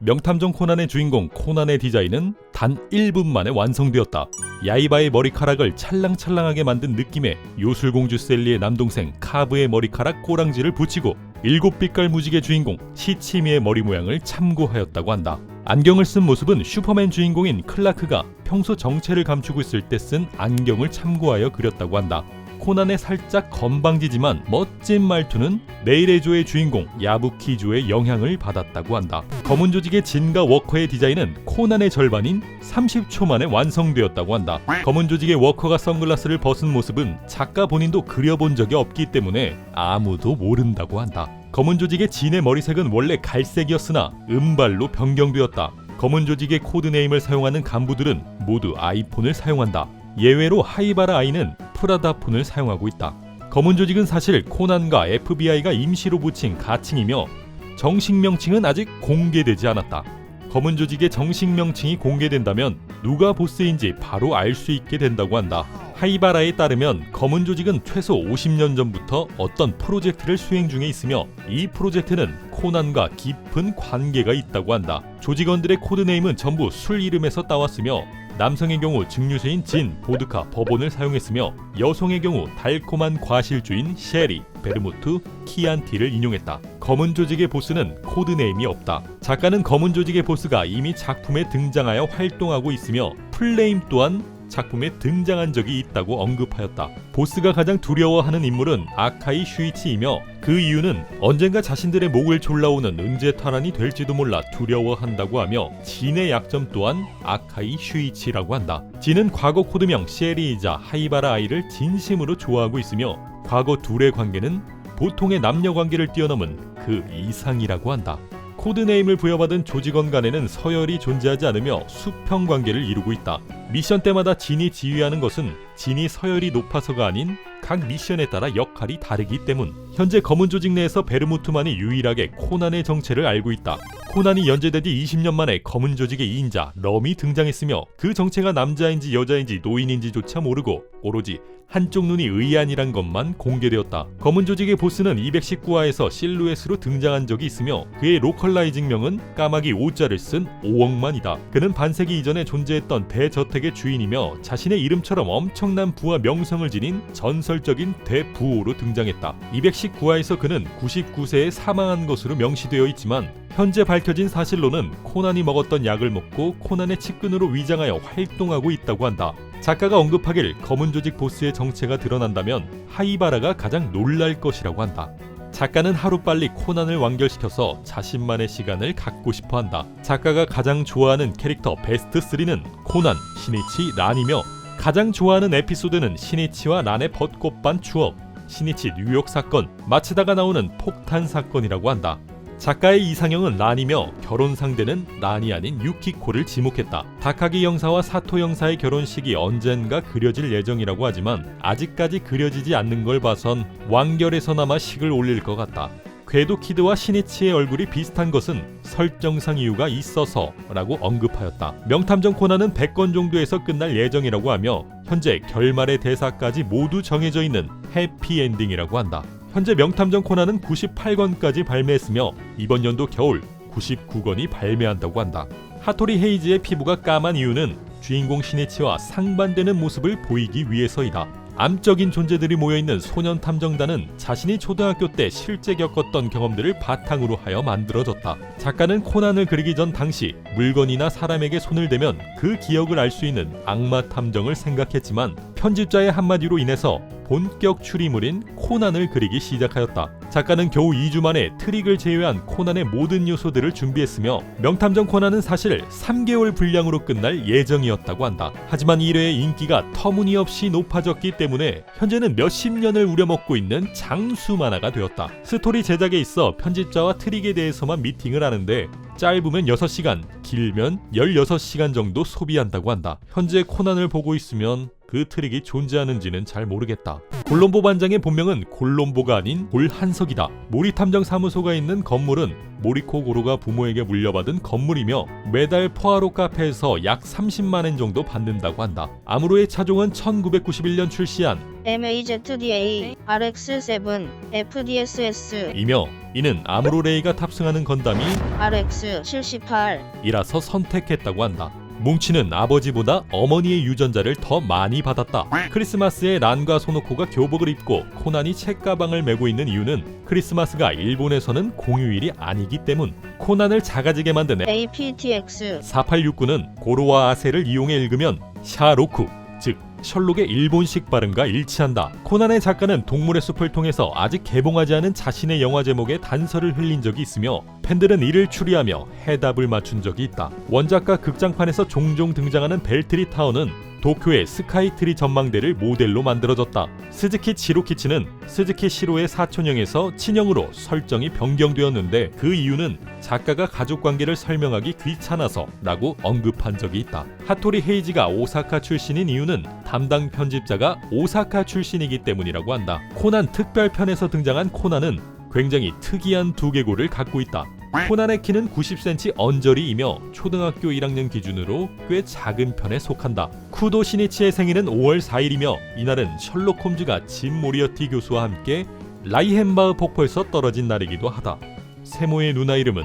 명탐정 코난의 주인공 코난의 디자인은 단 1분 만에 완성되었다. 야이바의 머리카락을 찰랑찰랑하게 만든 느낌의 요술공주 셀리의 남동생 카브의 머리카락 꼬랑지를 붙이고 7빛깔 무지개 주인공 시치미의 머리 모양을 참고하였다고 한다. 안경을 쓴 모습은 슈퍼맨 주인공인 클라크가 평소 정체를 감추고 있을 때 쓴 안경을 참고하여 그렸다고 한다. 코난의 살짝 건방지지만 멋진 말투는 내일의 조의 주인공 야부키조의 영향을 받았다고 한다. 검은 조직의 진과 워커의 디자인은 코난의 절반인 30초 만에 완성되었다고 한다. 검은 조직의 워커가 선글라스를 벗은 모습은 작가 본인도 그려본 적이 없기 때문에 아무도 모른다고 한다. 검은 조직의 진의 머리색은 원래 갈색이었으나 은발로 변경되었다. 검은 조직의 코드네임을 사용하는 간부들은 모두 아이폰을 사용한다. 예외로 하이바라 아이는 프라다 폰을 사용하고 있다. 검은 조직은 사실 코난과 FBI가 임시로 붙인 가칭이며 정식 명칭은 아직 공개되지 않았다. 검은 조직의 정식 명칭이 공개된다면 누가 보스인지 바로 알 수 있게 된다고 한다. 하이바라에 따르면 검은 조직은 최소 50년 전부터 어떤 프로젝트를 수행 중에 있으며 이 프로젝트는 코난과 깊은 관계가 있다고 한다. 조직원들의 코드네임은 전부 술 이름에서 따왔으며 남성의 경우 증류수인 진, 보드카, 버본을 사용했으며 여성의 경우 달콤한 과실주인 셰리, 베르무트, 키안티를 인용했다. 검은 조직의 보스는 코드네임이 없다. 작가는 검은 조직의 보스가 이미 작품에 등장하여 활동하고 있으며 플레임 또한 작품에 등장한 적이 있다고 언급하였다. 보스가 가장 두려워하는 인물은 아카이 슈이치이며 그 이유는 언젠가 자신들의 목을 졸라오는 은재탈환이 될지도 몰라 두려워한다고 하며 진의 약점 또한 아카이 슈이치라고 한다. 진은 과거 코드명 셰리이자 하이바라 아이를 진심으로 좋아하고 있으며 과거 둘의 관계는 보통의 남녀 관계를 뛰어넘은 그 이상이라고 한다. 코드네임을 부여받은 조직원 간에는 서열이 존재하지 않으며 수평 관계를 이루고 있다. 미션 때마다 진이 지휘하는 것은 진이 서열이 높아서가 아닌 각 미션에 따라 역할이 다르기 때문. 현재 검은 조직 내에서 베르무트만이 유일하게 코난의 정체를 알고 있다. 코난이 연재된 지 20년 만에 검은 조직의 2인자 럼이 등장했으며 그 정체가 남자인지 여자인지 노인인지조차 모르고 오로지 한쪽 눈이 의안이란 것만 공개되었다. 검은 조직의 보스는 219화에서 실루엣으로 등장한 적이 있으며 그의 로컬라이징명은 까마귀 5자를 쓴 오억만이다. 그는 반세기 이전에 존재했던 대저택의 주인이며 자신의 이름처럼 엄청난 부와 명성을 지닌 전설적인 대부호로 등장했다. 219화에서 그는 99세에 사망한 것으로 명시되어 있지만 현재 밝혀진 사실로는 코난이 먹었던 약을 먹고 코난의 측근으로 위장하여 활동하고 있다고 한다. 작가가 언급하길 검은 조직 보스의 정체가 드러난다면 하이바라가 가장 놀랄 것이라고 한다. 작가는 하루빨리 코난을 완결시켜서 자신만의 시간을 갖고 싶어한다. 작가가 가장 좋아하는 캐릭터 베스트 3는 코난, 시니치, 란이며 가장 좋아하는 에피소드는 시니치와 란의 벚꽃반 추억, 시니치 뉴욕 사건, 마츠다가 나오는 폭탄 사건이라고 한다. 작가의 이상형은 란이며 결혼 상대는 란이 아닌 유키코를 지목했다. 다카기 형사와 사토 형사의 결혼식이 언젠가 그려질 예정이라고 하지만 아직까지 그려지지 않는 걸 봐선 완결에서나마 식을 올릴 것 같다. 궤도 키드와 시니치의 얼굴이 비슷한 것은 설정상 이유가 있어서라고 언급하였다. 명탐정 코난은 100권 정도에서 끝날 예정이라고 하며 현재 결말의 대사까지 모두 정해져 있는 해피엔딩이라고 한다. 현재 명탐정 코난은 98권까지 발매했으며 이번 연도 겨울 99권이 발매한다고 한다. 하토리 헤이즈의 피부가 까만 이유는 주인공 시니치와 상반되는 모습을 보이기 위해서이다. 암적인 존재들이 모여있는 소년 탐정단은 자신이 초등학교 때 실제 겪었던 경험들을 바탕으로 하여 만들어졌다. 작가는 코난을 그리기 전 당시 물건이나 사람에게 손을 대면 그 기억을 알 수 있는 악마 탐정을 생각했지만 편집자의 한마디로 인해서 본격 추리물인 코난을 그리기 시작하였다. 작가는 겨우 2주 만에 트릭을 제외한 코난의 모든 요소들을 준비했으며 명탐정 코난은 사실 3개월 분량으로 끝날 예정이었다고 한다. 하지만 1회의 인기가 터무니없이 높아졌기 때문에 현재는 몇십 년을 우려먹고 있는 장수 만화가 되었다. 스토리 제작에 있어 편집자와 트릭에 대해서만 미팅을 하는데 짧으면 6시간, 길면 16시간 정도 소비한다고 한다. 현재 코난을 보고 있으면 그 트릭이 존재하는지는 잘 모르겠다. 콜롬보 반장의 본명은 콜롬보가 아닌 골한석이다. 모리탐정사무소가 있는 건물은 모리코 고로가 부모에게 물려받은 건물이며 매달 포아로 카페에서 약 30만엔 정도 받는다고 한다. 아무로의 차종은 1991년 출시한 MAZDA RX-7 FDSS 이며 이는 아무로레이가 탑승하는 건담이 RX-78 이라서 선택했다고 한다. 뭉치는 아버지보다 어머니의 유전자를 더 많이 받았다. 크리스마스에 란과 소노코가 교복을 입고 코난이 책가방을 메고 있는 이유는 크리스마스가 일본에서는 공휴일이 아니기 때문. 코난을 작아지게 만든 APTX 4869는 고로와 아세를 이용해 읽으면 샤로쿠, 즉 셜록의 일본식 발음과 일치한다. 코난의 작가는 동물의 숲을 통해서 아직 개봉하지 않은 자신의 영화 제목에 단서를 흘린 적이 있으며 팬들은 이를 추리하며 해답을 맞춘 적이 있다. 원작과 극장판에서 종종 등장하는 벨트리 타워는 도쿄의 스카이트리 전망대를 모델로 만들어졌다. 스즈키 치로키치는 스즈키 시로의 사촌형에서 친형으로 설정이 변경되었는데 그 이유는 작가가 가족관계를 설명하기 귀찮아서 라고 언급한 적이 있다. 하토리 헤이지가 오사카 출신인 이유는 담당 편집자가 오사카 출신이기 때문이라고 한다. 코난 특별편에서 등장한 코난은 굉장히 특이한 두개골을 갖고 있다. 코난의 키는 90cm 언저리이며 초등학교 1학년 기준으로 꽤 작은 편에 속한다. 쿠도 시니치의 생일은 5월 4일이며 이날은 셜록 홈즈가 짐 모리어티 교수와 함께 라이헨바흐 폭포에서 떨어진 날이기도 하다. 세모의 누나 이름은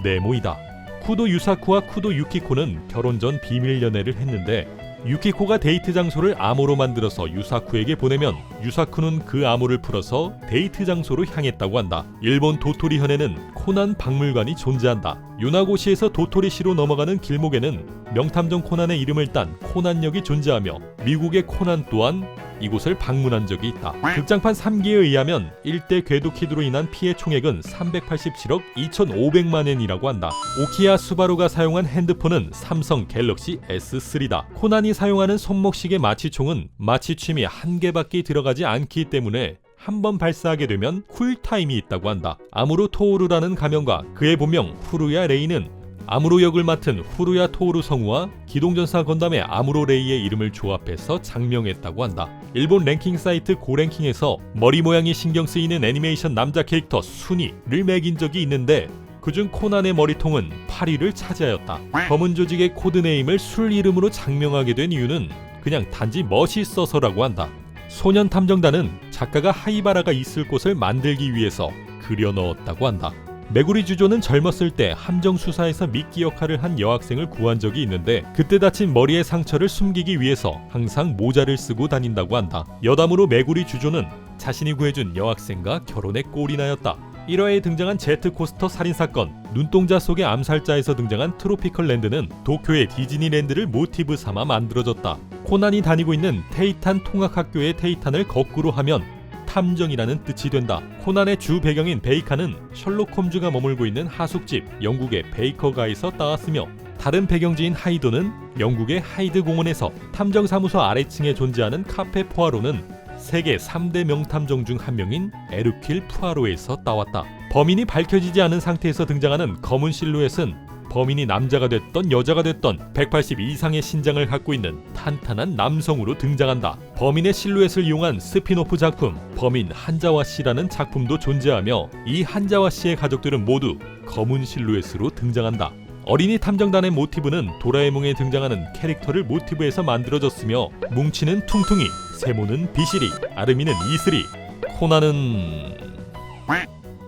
네모이다. 쿠도 유사쿠와 쿠도 유키코는 결혼 전 비밀 연애를 했는데 유키코가 데이트 장소를 암호로 만들어서 유사쿠에게 보내면 유사쿠는 그 암호를 풀어서 데이트 장소로 향했다고 한다. 일본 도토리현에는 코난 박물관이 존재한다. 요나고시에서 도토리시로 넘어가는 길목에는 명탐정 코난의 이름을 딴 코난역이 존재하며 미국의 코난 또한 이곳을 방문한 적이 있다. 극장판 3기에 의하면 일대 궤도키드로 인한 피해 총액은 387억 2,500만엔이라고 한다. 오키야 수바루가 사용한 핸드폰은 삼성 갤럭시 S3다. 코난이 사용하는 손목시계 마취총은 마취침이 한 개밖에 들어가지 않기 때문에 한 번 발사하게 되면 쿨타임이 있다고 한다. 아무로 토오루라는 가명과 그의 본명 후루야 레이는 아무로 역을 맡은 후루야 토오루 성우와 기동전사 건담의 아무로 레이의 이름을 조합해서 장명했다고 한다. 일본 랭킹 사이트 고랭킹에서 머리 모양이 신경 쓰이는 애니메이션 남자 캐릭터 순위를 매긴 적이 있는데 그중 코난의 머리통은 8위를 차지하였다. 검은 조직의 코드네임을 술 이름으로 장명하게 된 이유는 그냥 단지 멋있어서라고 한다. 소년 탐정단은 작가가 하이바라가 있을 곳을 만들기 위해서 그려 넣었다고 한다. 메구리 주조는 젊었을 때 함정 수사에서 미끼 역할을 한 여학생을 구한 적이 있는데 그때 다친 머리의 상처를 숨기기 위해서 항상 모자를 쓰고 다닌다고 한다. 여담으로 메구리 주조는 자신이 구해준 여학생과 결혼에 꼴이 나였다. 1화에 등장한 제트코스터 살인사건, 눈동자 속의 암살자에서 등장한 트로피컬 랜드는 도쿄의 디즈니랜드를 모티브 삼아 만들어졌다. 코난이 다니고 있는 테이탄 통학학교의 테이탄을 거꾸로 하면 탐정이라는 뜻이 된다. 코난의 주 배경인 베이카는 셜록 홈즈가 머물고 있는 하숙집 영국의 베이커가에서 따왔으며 다른 배경지인 하이도는 영국의 하이드 공원에서 탐정사무소 아래층에 존재하는 카페 포아로는 세계 3대 명탐정 중 한 명인 에르킬 푸아로에서 따왔다. 범인이 밝혀지지 않은 상태에서 등장하는 검은 실루엣은 범인이 남자가 됐던 여자가 됐던 180 이상의 신장을 갖고 있는 탄탄한 남성으로 등장한다. 범인의 실루엣을 이용한 스피노프 작품 범인 한자와 씨라는 작품도 존재하며 이 한자와 씨의 가족들은 모두 검은 실루엣으로 등장한다. 어린이 탐정단의 모티브는 도라에몽에 등장하는 캐릭터를 모티브해서 만들어졌으며 뭉치는 퉁퉁이, 세모는 비시리, 아르미는 이슬이, 코난은...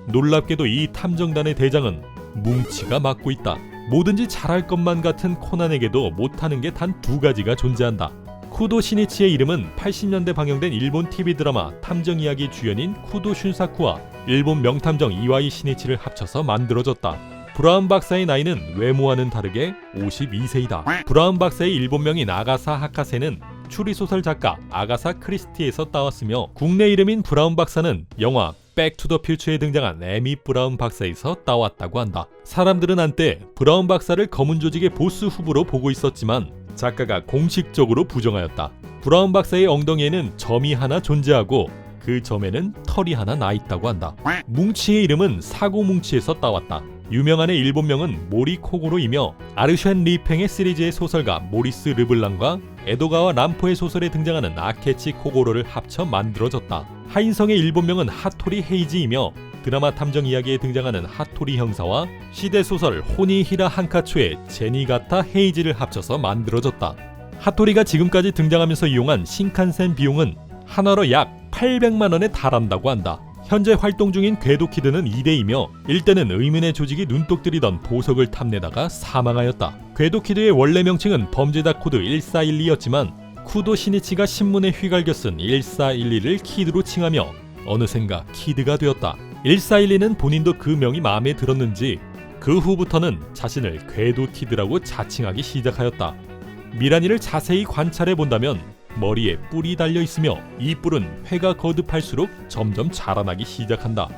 놀랍게도 이 탐정단의 대장은 뭉치가 맡고 있다. 뭐든지 잘할 것만 같은 코난에게도 못하는 게 단 두 가지가 존재한다. 쿠도 시니치의 이름은 80년대 방영된 일본 TV 드라마 탐정 이야기 주연인 쿠도 슌사쿠와 일본 명탐정 이와이 시니치를 합쳐서 만들어졌다. 브라운 박사의 나이는 외모와는 다르게 52세이다. 브라운 박사의 일본명인 아가사 하카세는 추리소설 작가 아가사 크리스티에서 따왔으며 국내 이름인 브라운 박사는 영화 백투더퓨처에 등장한 에미 브라운 박사에서 따왔다고 한다. 사람들은 한때 브라운 박사를 검은 조직의 보스 후보로 보고 있었지만 작가가 공식적으로 부정하였다. 브라운 박사의 엉덩이에는 점이 하나 존재하고 그 점에는 털이 하나 나 있다고 한다. 뭉치의 이름은 사고뭉치에서 따왔다. 유명한의 일본명은 모리 코고로이며 아르쉔 리팽의 시리즈의 소설가 모리스 르블랑과 에도가와 람포의 소설에 등장하는 아케치 코고로를 합쳐 만들어졌다. 하인성의 일본명은 하토리 헤이지이며 드라마 탐정 이야기에 등장하는 하토리 형사와 시대 소설 호니히라 한카초의 제니가타 헤이지를 합쳐서 만들어졌다. 하토리가 지금까지 등장하면서 이용한 신칸센 비용은 한화로 약 800만 원에 달한다고 한다. 현재 활동 중인 궤도키드는 2대이며 1대는 의문의 조직이 눈독 들이던 보석을 탐내다가 사망하였다. 궤도키드의 원래 명칭은 범죄자 코드 1412였지만 쿠도 시니치가 신문에 휘갈겨 쓴 1412를 키드로 칭하며 어느샌가 키드가 되었다. 1412는 본인도 그 명이 마음에 들었는지 그 후부터는 자신을 궤도키드라고 자칭하기 시작하였다. 미라니를 자세히 관찰해 본다면 머리에 뿔이 달려 있으며 이 뿔은 회가 거듭할수록 점점 자라나기 시작한다.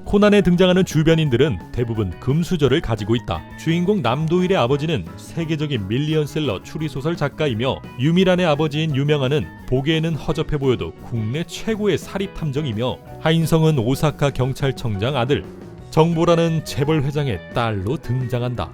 코난에 등장하는 주변인들은 대부분 금수저를 가지고 있다. 주인공 남도일의 아버지는 세계적인 밀리언셀러 추리소설 작가이며 유미란의 아버지인 유명한은 보기에는 허접해 보여도 국내 최고의 사립탐정이며 하인성은 오사카 경찰청장 아들 정보라는 재벌 회장의 딸로 등장한다.